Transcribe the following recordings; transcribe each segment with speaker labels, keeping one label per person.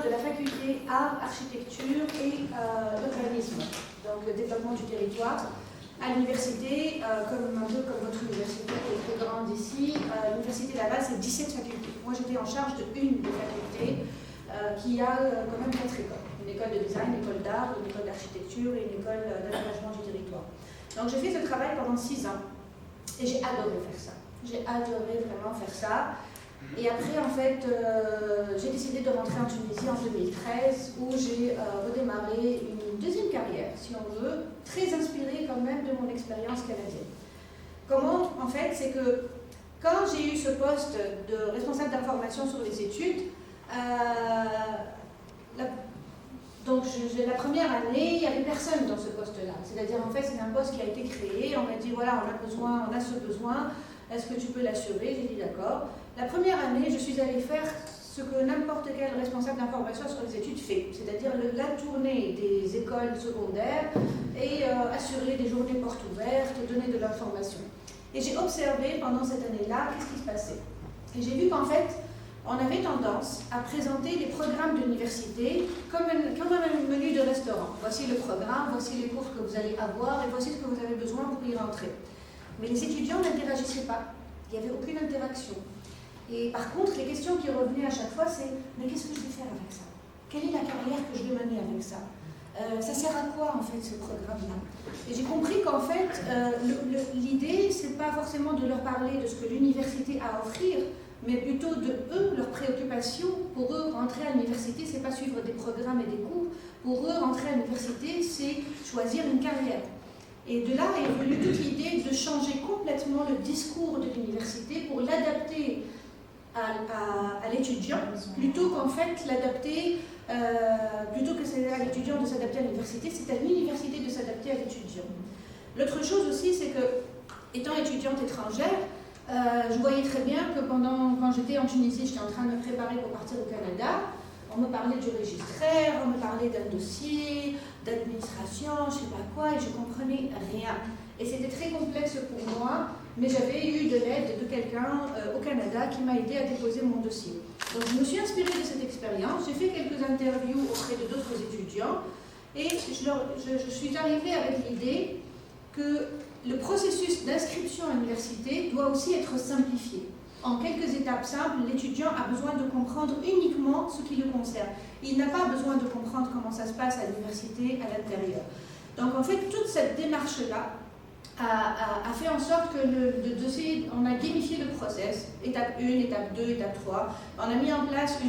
Speaker 1: de la faculté Art, Architecture et Urbanisme, donc le développement du territoire. À l'université, un peu comme votre université qui est très grande ici, l'université Laval, c'est 17 facultés. Moi, j'étais en charge d'une des facultés qui a quand même 4 écoles. Une école de design, une école d'art, une école d'architecture et une école d'aménagement du territoire. Donc, j'ai fait ce travail pendant 6 ans et j'ai adoré faire ça. J'ai adoré vraiment faire ça. Et après, en fait, j'ai décidé de rentrer en Tunisie en 2013 où j'ai redémarré une deuxième carrière, si on veut, très inspirée quand même de mon expérience canadienne. Comment, en fait, c'est que quand j'ai eu ce poste de responsable d'information sur les études, donc la première année, il n'y avait personne dans ce poste-là. C'est-à-dire, en fait, c'est un poste qui a été créé, on m'a dit, voilà, on a ce besoin, est-ce que tu peux l'assurer? J'ai dit d'accord. La première année, je suis allée faire ce que n'importe quel responsable d'information sur les études fait, c'est-à-dire la tournée des écoles secondaires et assurer des journées portes ouvertes, donner de l'information. Et j'ai observé pendant cette année-là qu'est-ce qui se passait. Et j'ai vu qu'en fait, on avait tendance à présenter les programmes d'université comme un menu de restaurant. Voici le programme, voici les cours que vous allez avoir et voici ce que vous avez besoin pour y rentrer. Mais les étudiants n'interagissaient pas, il n'y avait aucune interaction. Et par contre, les questions qui revenaient à chaque fois, c'est « mais qu'est-ce que je vais faire avec ça? Quelle est la carrière que je vais mener avec ça? Ça sert à quoi en fait ce programme-là » Et j'ai compris qu'en fait, l'idée, c'est pas forcément de leur parler de ce que l'université a à offrir, mais plutôt de eux, leurs préoccupations. Pour eux, rentrer à l'université, c'est pas suivre des programmes et des cours. Pour eux, rentrer à l'université, c'est choisir une carrière. Et de là est venue toute l'idée de changer complètement le discours de l'université pour l'adapter à l'étudiant, plutôt qu'en fait l'adapter, plutôt que c'est à l'étudiant de s'adapter à l'université, c'est à l'université de s'adapter à l'étudiant. L'autre chose aussi, c'est que, étant étudiante étrangère, je voyais très bien que quand j'étais en Tunisie, j'étais en train de me préparer pour partir au Canada, on me parlait du registraire, on me parlait d'un dossier, d'administration, je ne sais pas quoi, et je ne comprenais rien. Et c'était très complexe pour moi, mais j'avais eu de l'aide de quelqu'un au Canada qui m'a aidé à déposer mon dossier. Donc je me suis inspirée de cette expérience, j'ai fait quelques interviews auprès de d'autres étudiants, et je suis arrivée avec l'idée que le processus d'inscription à l'université doit aussi être simplifié. En quelques étapes simples, l'étudiant a besoin de comprendre uniquement ce qui le concerne. Il n'a pas besoin de comprendre comment ça se passe à l'université, à l'intérieur. Donc en fait, toute cette démarche-là a fait en sorte que le dossier, on a gamifié le process, étape 1, étape 2, étape 3. On a mis en place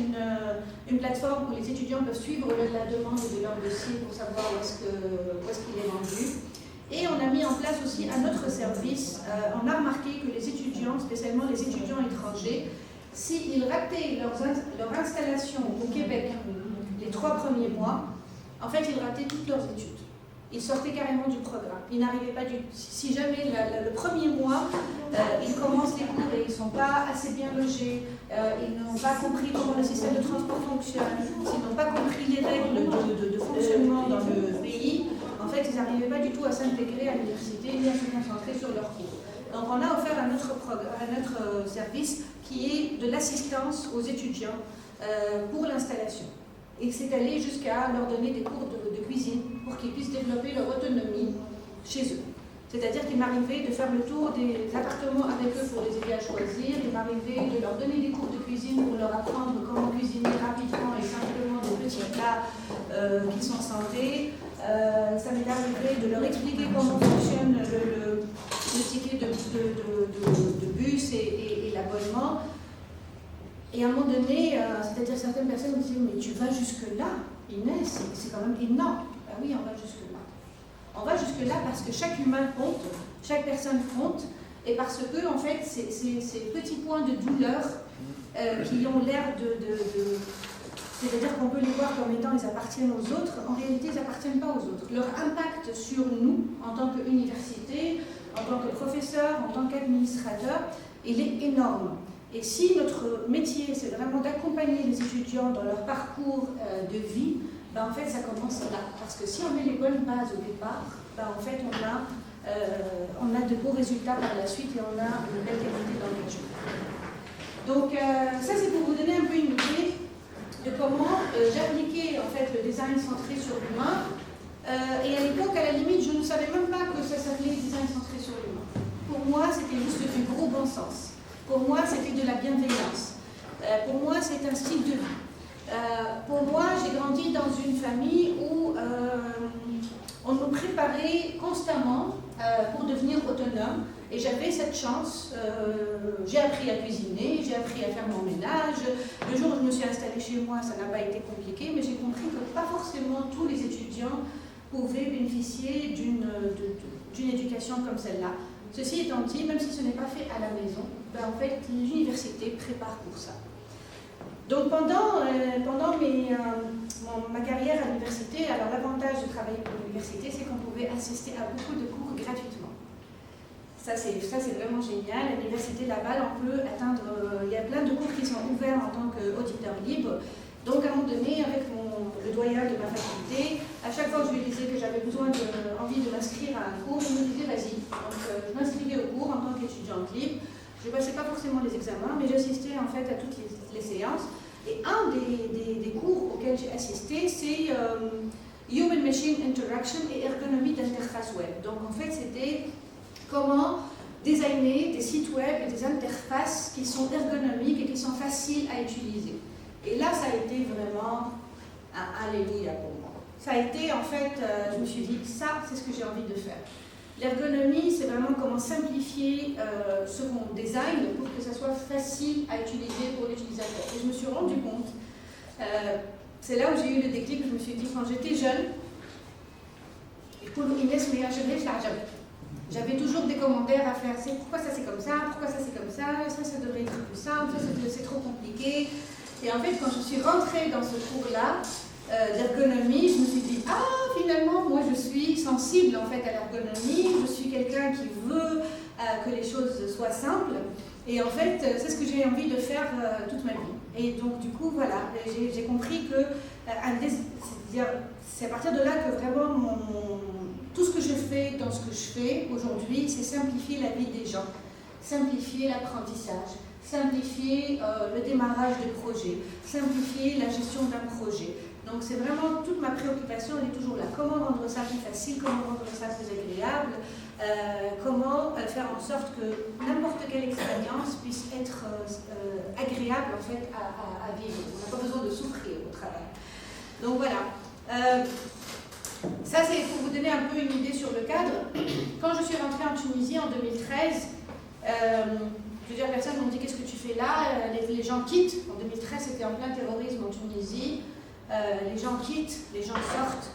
Speaker 1: une plateforme où les étudiants peuvent suivre la demande de leur dossier pour savoir où est-ce qu'il est rendu. Et on a mis en place aussi un autre service. On a remarqué que les étudiants, spécialement les étudiants étrangers, s'ils rataient leur installation au Québec les 3 premiers mois, en fait, ils rataient toutes leurs études. Ils sortaient carrément du programme. Ils n'arrivaient pas du... Si jamais le premier mois, ils commencent les cours et ils ne sont pas assez bien logés, ils n'ont pas compris comment le système de transport fonctionne, s'ils n'ont pas compris les règles de fonctionnement dans le pays, en fait, ils n'arrivaient pas du tout à s'intégrer à l'université ni à se concentrer sur leurs cours. Donc, on a offert un autre service qui est de l'assistance aux étudiants pour l'installation. Et c'est allé jusqu'à leur donner des cours de cuisine pour qu'ils puissent développer leur autonomie chez eux. C'est-à-dire qu'il m'arrivait de faire le tour des appartements avec eux pour les aider à choisir, il m'arrivait de leur donner des cours de cuisine pour leur apprendre comment cuisiner rapidement et simplement des petits plats qui sont santé. Ça m'est arrivé de leur expliquer comment fonctionne le ticket de bus et l'abonnement. Et à un moment donné, c'est-à-dire certaines personnes me disaient « mais tu vas jusque-là, Inès, c'est quand même énorme ». Ben oui, on va jusque-là. On va jusque-là parce que chaque humain compte, chaque personne compte, et parce que, en fait, ces petits points de douleur qui ont l'air c'est-à-dire qu'on peut les voir comme étant ils appartiennent aux autres, en réalité ils n'appartiennent pas aux autres. Leur impact sur nous, en tant qu'université, en tant que professeur, en tant qu'administrateur, il est énorme. Et si notre métier, c'est vraiment d'accompagner les étudiants dans leur parcours de vie, ben en fait, ça commence là. Parce que si on met les bonnes bases au départ, ben en fait, on a de beaux résultats par la suite et on a une belle qualité dans l'étude. Donc, ça, c'est pour vous donner un peu une idée de comment j'appliquais en fait le design centré sur l'humain. Et à l'époque, à la limite, je ne savais même pas que ça s'appelait design centré sur l'humain. Pour moi, c'était juste du gros bon sens. Pour moi, c'était de la bienveillance. Pour moi, c'est un style de vie. Pour moi, j'ai grandi dans une famille où on nous préparait constamment pour devenir autonome. Et j'avais cette chance. J'ai appris à cuisiner, j'ai appris à faire mon ménage. Le jour où je me suis installée chez moi, ça n'a pas été compliqué, mais j'ai compris que pas forcément tous les étudiants pouvaient bénéficier d'une éducation comme celle-là. Ceci étant dit, même si ce n'est pas fait à la maison, ben en fait, l'université prépare pour ça. Donc pendant ma carrière à l'université, alors l'avantage de travailler pour l'université, c'est qu'on pouvait assister à beaucoup de cours gratuitement. Ça c'est vraiment génial. À l'université Laval, on peut atteindre, il y a plein de cours qui sont ouverts en tant qu'auditeur libre. Donc à un moment donné, avec le doyen de ma faculté, à chaque fois que je lui disais que j'avais envie de m'inscrire à un cours, il me disait vas-y. Donc je m'inscrivais au cours en tant qu'étudiante libre. Je ne passais pas forcément les examens, mais j'assistais en fait à toutes les séances. Et un des cours auxquels j'ai assisté, c'est Human Machine Interaction et ergonomie d'interface web. Donc en fait, c'était comment designer des sites web et des interfaces qui sont ergonomiques et qui sont faciles à utiliser. Et là, ça a été vraiment un alléluia pour moi. Ça a été, en fait, je me suis dit, ça, c'est ce que j'ai envie de faire. L'ergonomie, c'est vraiment comment simplifier ce qu'on design pour que ça soit facile à utiliser pour l'utilisateur. Et je me suis rendu compte, c'est là où j'ai eu le déclic, je me suis dit, quand j'étais jeune, j'avais toujours des commentaires à faire, c'est pourquoi ça c'est comme ça, pourquoi ça c'est comme ça devrait être plus simple, ça c'est trop compliqué. Et en fait, quand je suis rentrée dans ce cours-là, d'ergonomie, je me suis dit, ah, finalement, moi je suis sensible en fait à l'ergonomie, je suis quelqu'un qui veut que les choses soient simples, et en fait, c'est ce que j'ai envie de faire toute ma vie. Et donc, du coup, voilà, j'ai compris que c'est à partir de là que vraiment tout ce que je fais dans ce que je fais aujourd'hui, c'est simplifier la vie des gens, simplifier l'apprentissage, simplifier le démarrage de projets, simplifier la gestion d'un projet. Donc c'est vraiment toute ma préoccupation, elle est toujours là. Comment rendre ça plus facile, comment rendre ça plus agréable, comment faire en sorte que n'importe quelle expérience puisse être agréable en fait à vivre. On n'a pas besoin de souffrir au travail. Donc voilà. Ça c'est pour vous donner un peu une idée sur le cadre. Quand je suis rentrée en Tunisie en 2013, plusieurs personnes m'ont dit qu'est-ce que tu fais là, les gens quittent. En 2013 c'était en plein terrorisme en Tunisie. Les gens quittent, les gens sortent,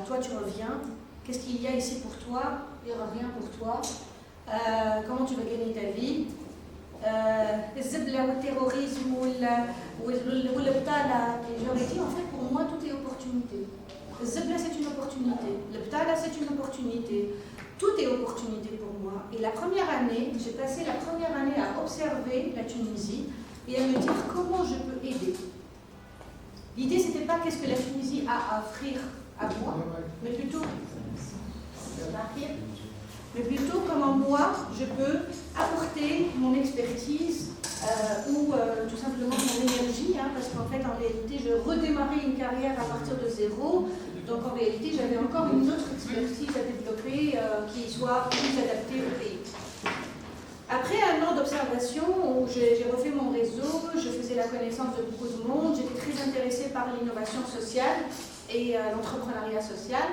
Speaker 1: toi tu reviens, qu'est-ce qu'il y a ici pour toi? Il n'y aura rien pour toi. Comment tu vas gagner ta vie? Le terrorisme ou le btala. J'aurais dit en fait pour moi tout est opportunité. Le zebla c'est une opportunité, le btala c'est une opportunité, tout est opportunité pour moi. Et la première année, j'ai passé la première année à observer la Tunisie et à me dire comment je peux aider. L'idée, ce n'était pas qu'est-ce que la Tunisie a à offrir à moi, mais plutôt comment moi, je peux apporter mon expertise ou tout simplement mon énergie, parce qu'en fait, en réalité, je redémarrais une carrière à partir de zéro, donc en réalité, j'avais encore une autre expertise à développer qui soit plus adaptée au pays. Après un an d'observation où j'ai refait mon réseau, je faisais la connaissance de beaucoup de monde, j'étais très intéressée par l'innovation sociale et l'entrepreneuriat social.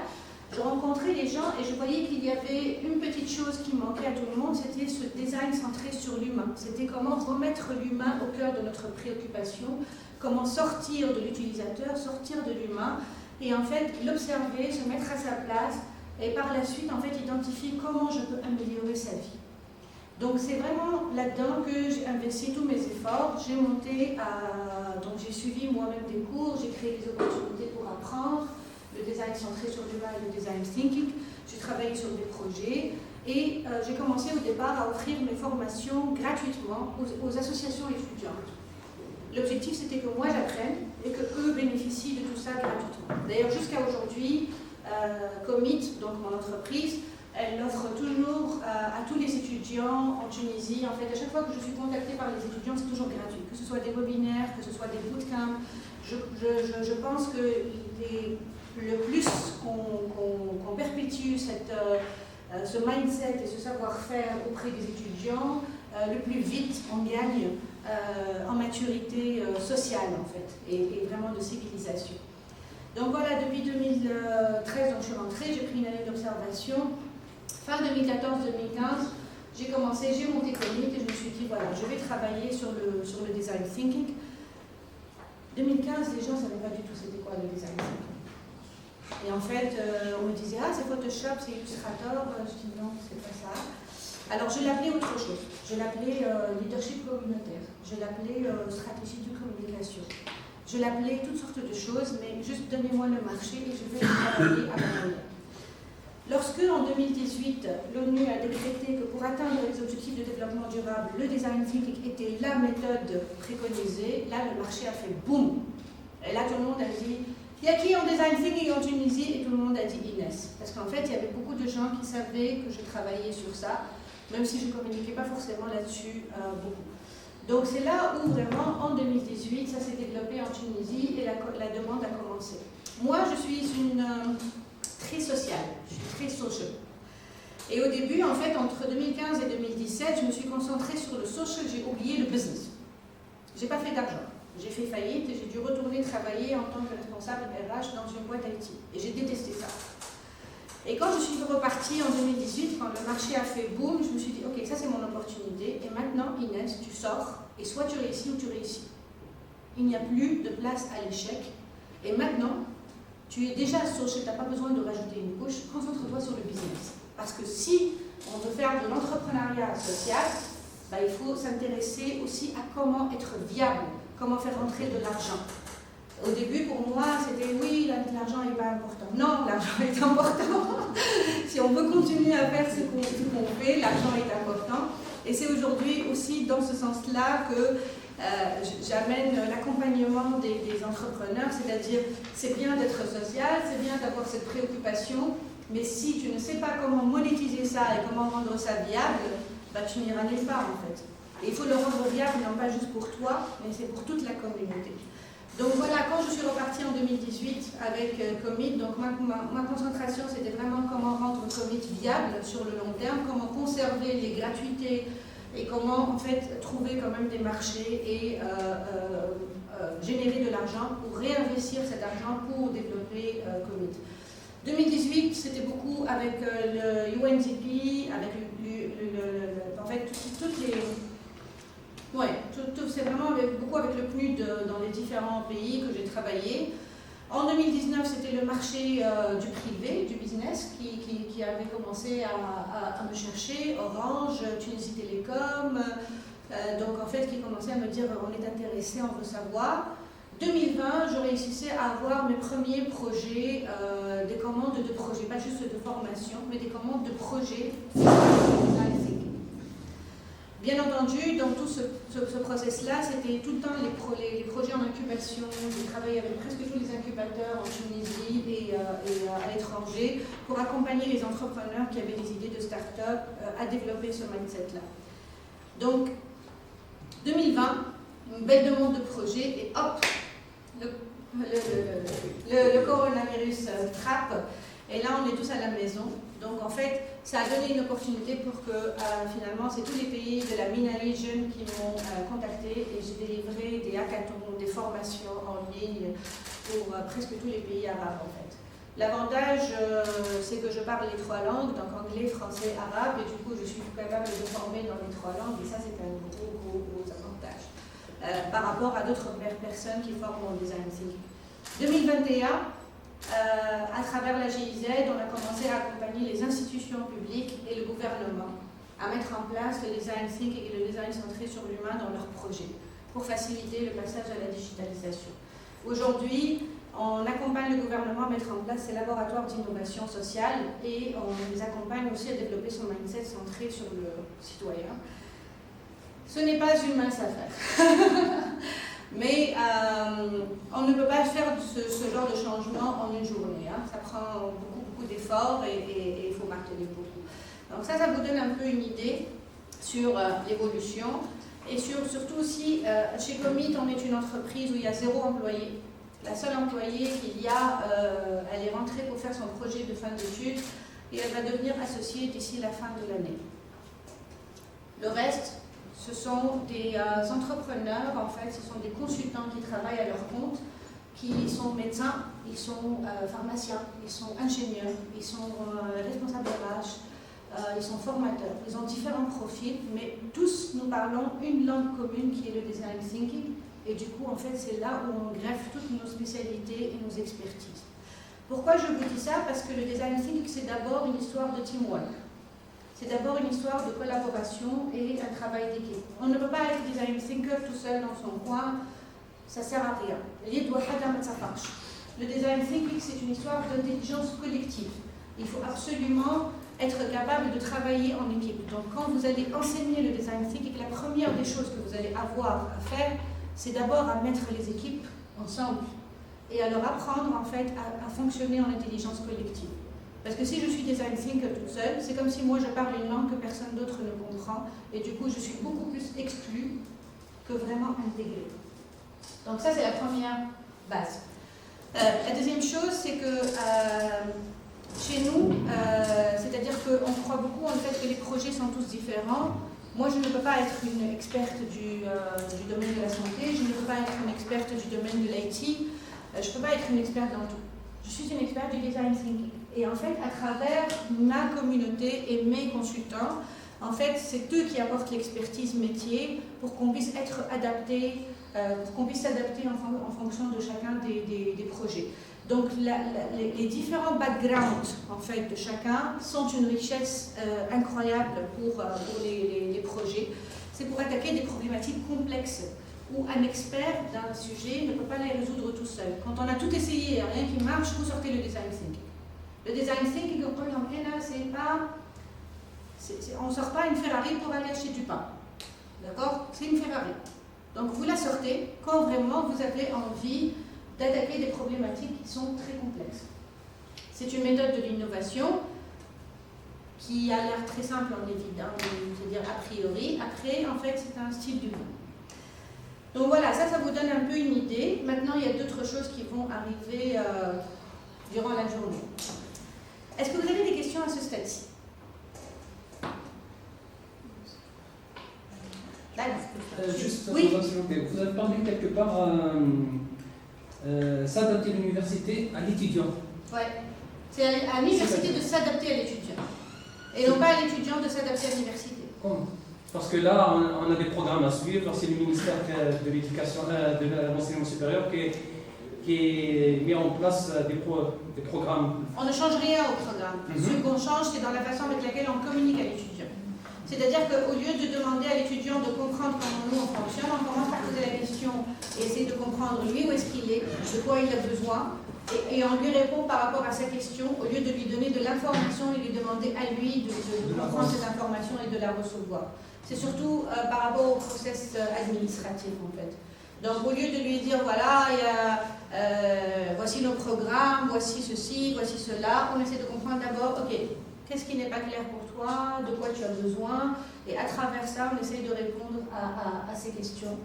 Speaker 1: Je rencontrais les gens et je voyais qu'il y avait une petite chose qui manquait à tout le monde, c'était ce design centré sur l'humain. C'était comment remettre l'humain au cœur de notre préoccupation, comment sortir de l'utilisateur, sortir de l'humain et en fait l'observer, se mettre à sa place et par la suite en fait identifier comment je peux améliorer sa vie. Donc c'est vraiment là-dedans que j'ai investi tous mes efforts. J'ai donc j'ai suivi moi-même des cours, j'ai créé des opportunités pour apprendre, le design centré sur l'humain et le design thinking. J'ai travaillé sur des projets et j'ai commencé au départ à offrir mes formations gratuitement aux associations étudiantes. L'objectif c'était que moi j'apprenne et que eux bénéficient de tout ça gratuitement. D'ailleurs jusqu'à aujourd'hui, Commit, donc mon entreprise, elle offre toujours à tous les étudiants en Tunisie. En fait, à chaque fois que je suis contactée par les étudiants, c'est toujours gratuit. Que ce soit des webinaires, que ce soit des bootcamps, je je pense que le plus qu'on perpétue ce mindset et ce savoir-faire auprès des étudiants, le plus vite on gagne en maturité sociale en fait, et vraiment de civilisation. Donc voilà, depuis 2013, donc je suis rentrée, j'ai pris une année d'observation. Fin 2014-2015, j'ai monté Commit et je me suis dit, voilà, je vais travailler sur le design thinking. 2015, les gens ne savaient pas du tout c'était quoi le design thinking. Et en fait, on me disait, ah, c'est Photoshop, c'est Illustrator. Je dis, non, c'est pas ça. Alors, je l'appelais autre chose. Je l'appelais leadership communautaire. Je l'appelais stratégie de communication. Je l'appelais toutes sortes de choses, mais juste donnez-moi le marché et je vais le travailler à ma manière. Lorsque, en 2018, l'ONU a décrété que pour atteindre les objectifs de développement durable, le design thinking était la méthode préconisée, là, le marché a fait boum. Et là, tout le monde a dit, il y a qui en design thinking en Tunisie? Et tout le monde a dit Inès. Parce qu'en fait, il y avait beaucoup de gens qui savaient que je travaillais sur ça, même si je ne communiquais pas forcément là-dessus beaucoup. Donc c'est là où vraiment, en 2018, ça s'est développé en Tunisie et la demande a commencé. Moi, je suis une très sociale, je suis très social. Et au début, en fait, entre 2015 et 2017, je me suis concentrée sur le social, j'ai oublié le business. Je n'ai pas fait d'argent. J'ai fait faillite et j'ai dû retourner travailler en tant que responsable RH dans une boîte IT. Et j'ai détesté ça. Et quand je suis repartie en 2018, quand le marché a fait boom, je me suis dit, ok, ça c'est mon opportunité. Et maintenant, Inès, tu sors et soit tu réussis ou tu réussis. Il n'y a plus de place à l'échec. Et maintenant, tu es déjà social, tu n'as pas besoin de rajouter une couche. Concentre-toi sur le business. Parce que si on veut faire de l'entrepreneuriat social, bah, il faut s'intéresser aussi à comment être viable, comment faire rentrer de l'argent. Au début, pour moi, c'était oui, l'argent n'est pas important. Non, l'argent est important. Si on veut continuer à faire ce qu'on fait, l'argent est important. Et c'est aujourd'hui aussi dans ce sens-là que j'amène l'accompagnement des entrepreneurs, c'est-à-dire c'est bien d'être social, c'est bien d'avoir cette préoccupation, mais si tu ne sais pas comment monétiser ça et comment rendre ça viable, bah, tu n'iras nulle part en fait. Et il faut le rendre viable, non pas juste pour toi, mais c'est pour toute la communauté. Donc voilà, quand je suis repartie en 2018 avec Commit, donc ma concentration c'était vraiment comment rendre Commit viable sur le long terme, comment conserver les gratuités et comment en fait trouver quand même des marchés et générer de l'argent pour réinvestir cet argent pour développer Commit. 2018 c'était beaucoup avec le UNDP, avec en fait toutes les... Ouais, c'est vraiment beaucoup avec le PNUD dans les différents pays que j'ai travaillé. En 2019, c'était le marché du privé, du business, qui avait commencé à me chercher, Orange, Tunisie Télécom, donc en fait qui commençait à me dire on est intéressé, on veut savoir. 2020, je réussissais à avoir mes premiers projets, des commandes de projets, pas juste de formation, mais des commandes de projets. Bien entendu, dans tout ce process-là, c'était tout le temps les projets en incubation. J'ai travaillé avec presque tous les incubateurs en Tunisie et à l'étranger pour accompagner les entrepreneurs qui avaient des idées de start-up à développer ce mindset-là. Donc, 2020, une belle demande de projet et hop, le coronavirus frappe et là on est tous à la maison. Donc en fait, ça a donné une opportunité pour que finalement, c'est tous les pays de la MENA Region qui m'ont contacté et j'ai délivré des hackathons, des formations en ligne pour presque tous les pays arabes en fait. L'avantage, c'est que je parle les 3 langues, donc anglais, français, arabe, et du coup je suis capable de former dans les 3 langues et ça c'est un gros avantage par rapport à d'autres personnes qui forment en design thinking. 2021, à travers la GIZ, on a commencé à accompagner les institutions publiques et le gouvernement à mettre en place le design thinking et le design centré sur l'humain dans leurs projets pour faciliter le passage à la digitalisation. Aujourd'hui, on accompagne le gouvernement à mettre en place ses laboratoires d'innovation sociale et on les accompagne aussi à développer son mindset centré sur le citoyen. Ce n'est pas une mince affaire. Mais on ne peut pas faire ce genre de changement en une journée. Hein. Ça prend beaucoup d'efforts et il faut marteler beaucoup. Donc ça vous donne un peu une idée sur l'évolution. Et surtout aussi, chez Commit, on est une entreprise où il y a 0 employé. la seule employée qu'il y a, elle est rentrée pour faire son projet de fin d'études et elle va devenir associée d'ici la fin de l'année. Le reste, ce sont des entrepreneurs, en fait, ce sont des consultants qui travaillent à leur compte, qui sont médecins, ils sont pharmaciens, ils sont ingénieurs, ils sont responsables RH, ils sont formateurs, ils ont différents profils, mais tous nous parlons une langue commune qui est le design thinking, et du coup, en fait, c'est là où on greffe toutes nos spécialités et nos expertises. Pourquoi je vous dis ça? Parce que le design thinking, c'est d'abord une histoire de teamwork. C'est d'abord une histoire de collaboration et un travail d'équipe. On ne peut pas être design thinker tout seul dans son coin, ça ne sert à rien. Le design thinking, c'est une histoire d'intelligence collective. Il faut absolument être capable de travailler en équipe. Donc quand vous allez enseigner le design thinking, la première des choses que vous allez avoir à faire, c'est d'abord à mettre les équipes ensemble et à leur apprendre en fait à fonctionner en intelligence collective. Parce que si je suis design thinker toute seule, c'est comme si moi je parle une langue que personne d'autre ne comprend et du coup je suis beaucoup plus exclue que vraiment intégrée. Donc ça c'est la première base. La deuxième chose c'est que chez nous, c'est-à-dire qu'on croit beaucoup en fait que les projets sont tous différents. Moi je ne peux pas être une experte du domaine de la santé, je ne peux pas être une experte du domaine de l'IT, je ne peux pas être une experte dans tout. Je suis une experte du design thinking. Et en fait, à travers ma communauté et mes consultants, en fait, c'est eux qui apportent l'expertise métier pour qu'on puisse être adapté, pour qu'on puisse s'adapter en fonction de chacun des projets. Donc, les différents backgrounds en fait, de chacun sont une richesse incroyable pour les projets. C'est pour attaquer des problématiques complexes où un expert d'un sujet ne peut pas les résoudre tout seul. Quand on a tout essayé et rien qui marche, vous sortez le design thinking. Le design thinking, c'est pas... on ne sort pas une Ferrari pour aller acheter du pain. D'accord? C'est une Ferrari. Donc vous la sortez quand vraiment vous avez envie d'attaquer des problématiques qui sont très complexes. C'est une méthode de l'innovation qui a l'air très simple en évident, c'est-à-dire a priori. Après, en fait, c'est un style de vie. Donc voilà, ça vous donne un peu une idée. Maintenant, il y a d'autres choses qui vont arriver durant la journée. Est-ce que vous avez des questions à ce stade-ci?
Speaker 2: Juste,
Speaker 1: oui.
Speaker 2: Vous avez parlé quelque part s'adapter l'université à l'étudiant.
Speaker 1: Oui, c'est à l'université de s'adapter à l'étudiant. Et non pas à l'étudiant de s'adapter à l'université.
Speaker 2: Comment? Parce que là, on a des programmes à suivre, c'est le ministère de l'Éducation, de l'enseignement supérieur qui met en place des programmes.
Speaker 1: On ne change rien au programme. Ce qu'on change, c'est dans la façon avec laquelle on communique à l'étudiant. C'est-à-dire qu'au lieu de demander à l'étudiant de comprendre comment nous on fonctionne, on commence par poser la question et essayer de comprendre lui où est-ce qu'il est, de quoi il a besoin, et on lui répond par rapport à sa question, au lieu de lui donner de l'information et lui demander à lui de comprendre cette information et de la recevoir. C'est surtout par rapport au process administratif en fait. Donc au lieu de lui dire voilà, voici nos programmes, voici ceci, voici cela, on essaie de comprendre d'abord, ok, qu'est-ce qui n'est pas clair pour toi, de quoi tu as besoin, et à travers ça, on essaie de répondre à ces questions.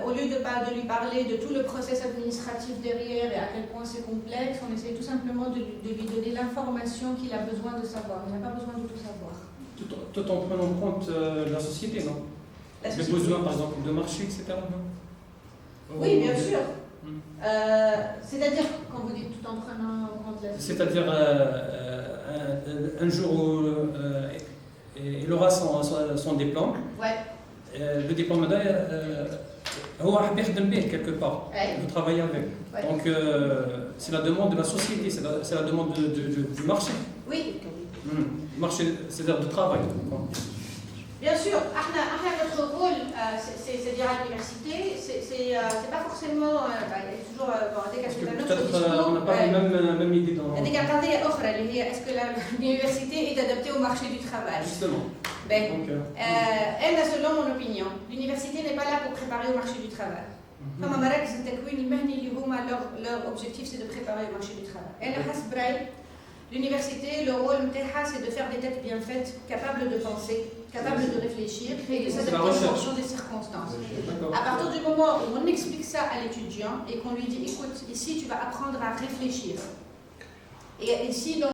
Speaker 1: Au lieu de lui parler de tout le process administratif derrière et à quel point c'est complexe, on essaie tout simplement de lui donner l'information qu'il a besoin de savoir. Il n'a pas besoin de tout savoir.
Speaker 2: Tout en prenant en compte la société, non? Les besoins, par exemple, de marché, etc. Non?
Speaker 1: Oui, bien sûr. C'est-à-dire, quand vous dites tout en prenant en compte la société.
Speaker 2: C'est-à-dire, un jour où il aura son diplôme.
Speaker 1: Ouais.
Speaker 2: Le diplôme quelque part.
Speaker 1: Ouais.
Speaker 2: Vous travaillez avec.
Speaker 1: Ouais.
Speaker 2: Donc, c'est la demande de la société, c'est la demande du marché.
Speaker 1: Oui.
Speaker 2: Marché, c'est-à-dire du travail.
Speaker 1: Bien sûr, notre rôle, c'est-à-dire à l'université, c'est pas forcément, il y a toujours,
Speaker 2: peut-être on n'a pas la même idée dans...
Speaker 1: Est-ce que l'université est adaptée au marché du travail?
Speaker 2: Justement.
Speaker 1: Elle, selon mon opinion, l'université n'est pas là pour préparer au marché du travail. Comme leur objectif, c'est de préparer au marché du travail. L'université, le rôle c'est de faire des têtes bien faites, capables de penser, capable de réfléchir et de s'adapter en fonction des circonstances. À partir du moment où on explique ça à l'étudiant et qu'on lui dit, écoute, ici tu vas apprendre à réfléchir. Et ici, donc,